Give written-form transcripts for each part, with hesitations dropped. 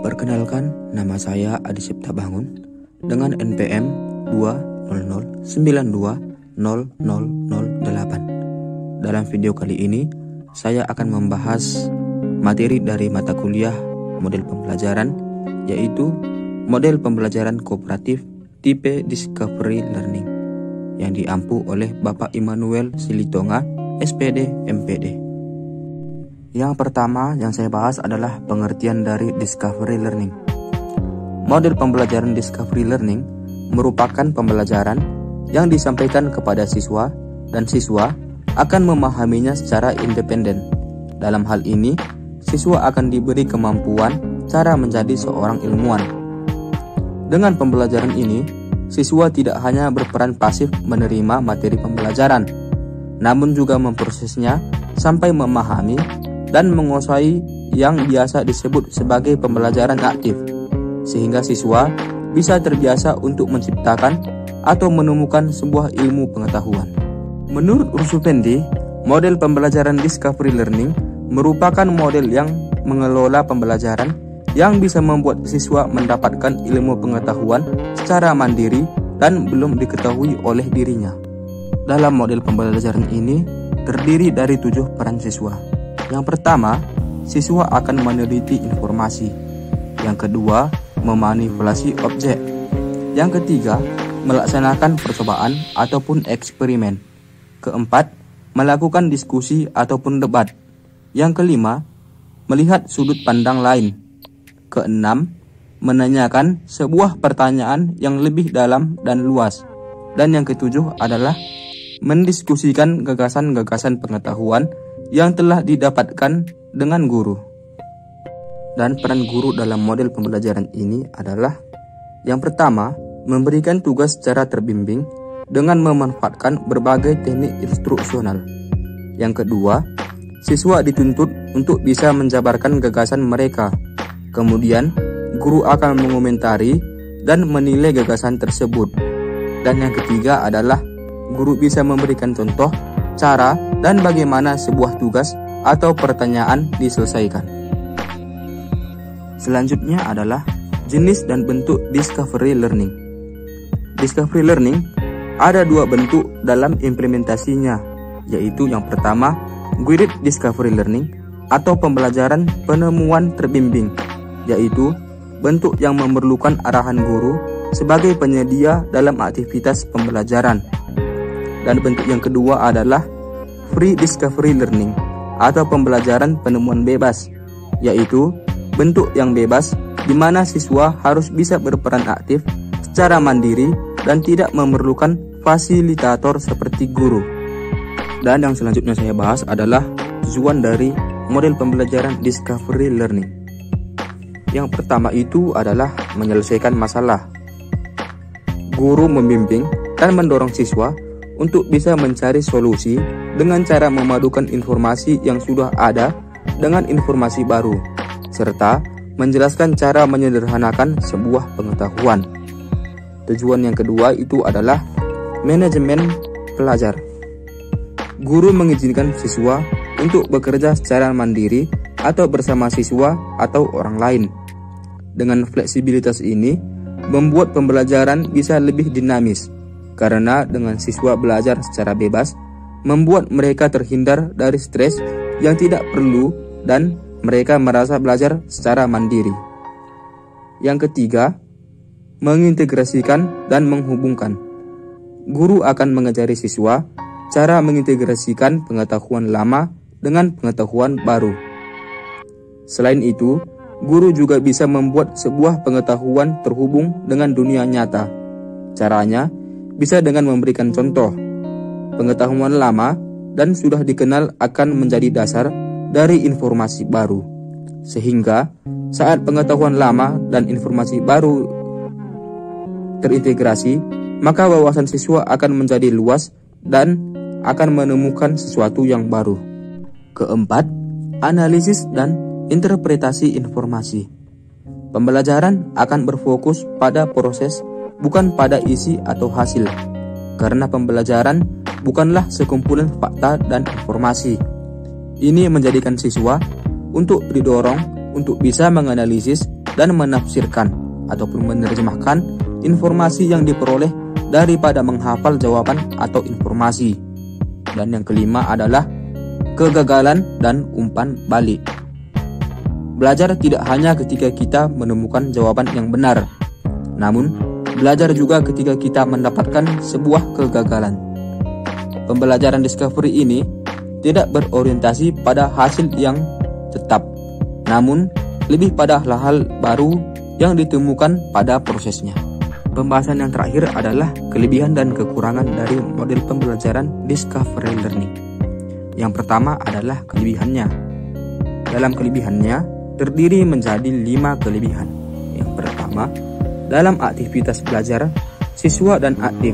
Perkenalkan, nama saya Adi Cipta Bangun dengan NPM 200920008. Dalam video kali ini, saya akan membahas materi dari mata kuliah model pembelajaran, yaitu model pembelajaran kooperatif tipe Discovery Learning yang diampu oleh Bapak Immanuel Silitonga, SPD, MPD. Yang pertama yang saya bahas adalah pengertian dari Discovery Learning. Model pembelajaran Discovery Learning merupakan pembelajaran yang disampaikan kepada siswa dan siswa akan memahaminya secara independen. Dalam hal ini, siswa akan diberi kemampuan cara menjadi seorang ilmuwan. Dengan pembelajaran ini, siswa tidak hanya berperan pasif menerima materi pembelajaran, namun juga memprosesnya sampai memahami dan menguasai yang biasa disebut sebagai pembelajaran aktif, sehingga siswa bisa terbiasa untuk menciptakan atau menemukan sebuah ilmu pengetahuan. Menurut Ursupendi, model pembelajaran Discovery Learning merupakan model yang mengelola pembelajaran yang bisa membuat siswa mendapatkan ilmu pengetahuan secara mandiri dan belum diketahui oleh dirinya. Dalam model pembelajaran ini terdiri dari 7 peran siswa. Yang pertama, siswa akan meneliti informasi. Yang kedua, memanipulasi objek. Yang ketiga, melaksanakan percobaan ataupun eksperimen. Keempat, melakukan diskusi ataupun debat. Yang kelima, melihat sudut pandang lain. Keenam, menanyakan sebuah pertanyaan yang lebih dalam dan luas. Dan yang ketujuh adalah mendiskusikan gagasan-gagasan pengetahuan yang telah didapatkan dengan guru. Dan peran guru dalam model pembelajaran ini adalah: yang pertama, memberikan tugas secara terbimbing dengan memanfaatkan berbagai teknik instruksional. Yang kedua, siswa dituntut untuk bisa menjabarkan gagasan mereka. Kemudian, guru akan mengomentari dan menilai gagasan tersebut. Dan yang ketiga adalah guru bisa memberikan contoh, cara, dan bagaimana sebuah tugas atau pertanyaan diselesaikan. Selanjutnya adalah jenis dan bentuk Discovery Learning. Discovery Learning ada 2 bentuk dalam implementasinya, yaitu yang pertama, Guided Discovery Learning atau pembelajaran penemuan terbimbing, yaitu bentuk yang memerlukan arahan guru sebagai penyedia dalam aktivitas pembelajaran. Dan bentuk yang kedua adalah Free Discovery Learning atau pembelajaran penemuan bebas, yaitu bentuk yang bebas di mana siswa harus bisa berperan aktif secara mandiri dan tidak memerlukan fasilitator seperti guru. Dan yang selanjutnya saya bahas adalah tujuan dari model pembelajaran Discovery Learning. Yang pertama itu adalah menyelesaikan masalah. Guru membimbing dan mendorong siswa untuk bisa mencari solusi dengan cara memadukan informasi yang sudah ada dengan informasi baru, serta menjelaskan cara menyederhanakan sebuah pengetahuan. Tujuan yang kedua itu adalah manajemen pelajar. Guru mengizinkan siswa untuk bekerja secara mandiri atau bersama siswa atau orang lain. Dengan fleksibilitas ini, membuat pembelajaran bisa lebih dinamis, karena dengan siswa belajar secara bebas, membuat mereka terhindar dari stres yang tidak perlu dan mereka merasa belajar secara mandiri. Yang ketiga, mengintegrasikan dan menghubungkan. Guru akan mengajari siswa cara mengintegrasikan pengetahuan lama dengan pengetahuan baru. Selain itu, guru juga bisa membuat sebuah pengetahuan terhubung dengan dunia nyata. Caranya bisa dengan memberikan contoh. Pengetahuan lama dan sudah dikenal akan menjadi dasar dari informasi baru. Sehingga saat pengetahuan lama dan informasi baru terintegrasi, maka wawasan siswa akan menjadi luas dan akan menemukan sesuatu yang baru. Keempat, analisis dan interpretasi informasi. Pembelajaran akan berfokus pada proses, bukan pada isi atau hasil. Karena pembelajaran bukanlah sekumpulan fakta dan informasi. Ini menjadikan siswa untuk didorong untuk bisa menganalisis dan menafsirkan ataupun menerjemahkan informasi yang diperoleh daripada menghafal jawaban atau informasi. Dan yang kelima adalah kegagalan dan umpan balik. Belajar tidak hanya ketika kita menemukan jawaban yang benar, namun belajar juga ketika kita mendapatkan sebuah kegagalan. Pembelajaran discovery ini tidak berorientasi pada hasil yang tetap, namun lebih pada hal-hal baru yang ditemukan pada prosesnya. Pembahasan yang terakhir adalah kelebihan dan kekurangan dari model pembelajaran discovery learning. Yang pertama adalah kelebihannya. Dalam kelebihannya terdiri menjadi 5 kelebihan. Yang pertama, dalam aktivitas belajar, siswa dan aktif.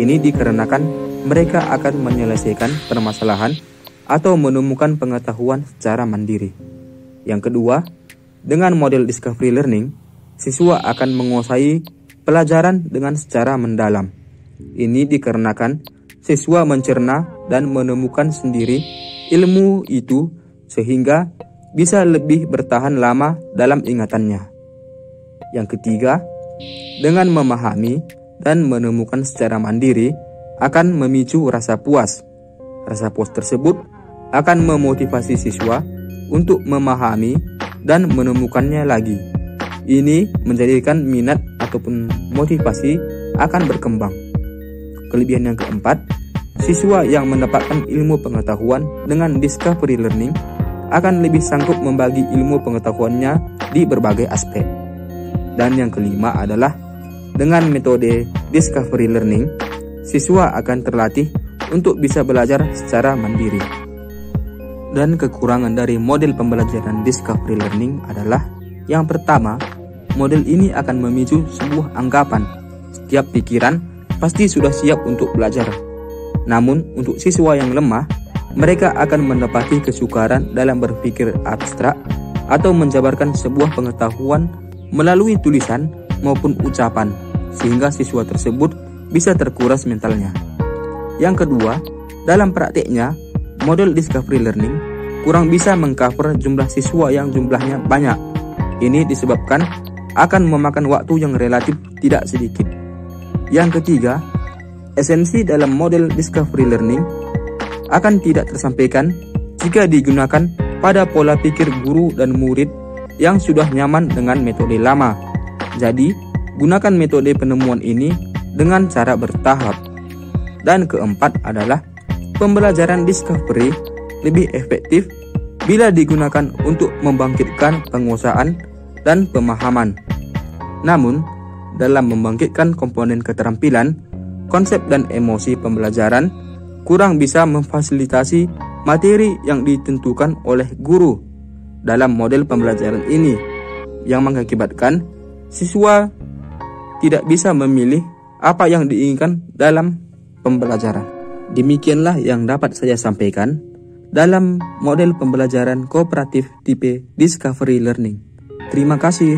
Ini dikarenakan mereka akan menyelesaikan permasalahan atau menemukan pengetahuan secara mandiri. Yang kedua, dengan model discovery learning, siswa akan menguasai pelajaran dengan secara mendalam. Ini dikarenakan siswa mencerna dan menemukan sendiri ilmu itu sehingga bisa lebih bertahan lama dalam ingatannya. Yang ketiga, dengan memahami dan menemukan secara mandiri akan memicu rasa puas. Rasa puas tersebut akan memotivasi siswa untuk memahami dan menemukannya lagi. Ini menjadikan minat ataupun motivasi akan berkembang. Kelebihan yang keempat, siswa yang mendapatkan ilmu pengetahuan dengan discovery learning akan lebih sanggup membagi ilmu pengetahuannya di berbagai aspek. Dan yang kelima adalah dengan metode discovery learning, siswa akan terlatih untuk bisa belajar secara mandiri. Dan kekurangan dari model pembelajaran discovery learning adalah yang pertama, model ini akan memicu sebuah anggapan. Setiap pikiran pasti sudah siap untuk belajar. Namun untuk siswa yang lemah, mereka akan mendapati kesukaran dalam berpikir abstrak atau menjabarkan sebuah pengetahuan melalui tulisan maupun ucapan, sehingga siswa tersebut bisa terkuras mentalnya. Yang kedua, dalam prakteknya, model discovery learning kurang bisa mengcover jumlah siswa yang jumlahnya banyak. Ini disebabkan akan memakan waktu yang relatif tidak sedikit. Yang ketiga, esensi dalam model discovery learning akan tidak tersampaikan jika digunakan pada pola pikir guru dan murid yang sudah nyaman dengan metode lama. Jadi, gunakan metode penemuan ini dengan cara bertahap. Dan keempat adalah pembelajaran discovery lebih efektif bila digunakan untuk membangkitkan penguasaan dan pemahaman. Namun, dalam membangkitkan komponen keterampilan, konsep dan emosi pembelajaran kurang bisa memfasilitasi materi yang ditentukan oleh guru dalam model pembelajaran ini, yang mengakibatkan siswa tidak bisa memilih apa yang diinginkan dalam pembelajaran. Demikianlah yang dapat saya sampaikan dalam model pembelajaran kooperatif tipe discovery learning. Terima kasih.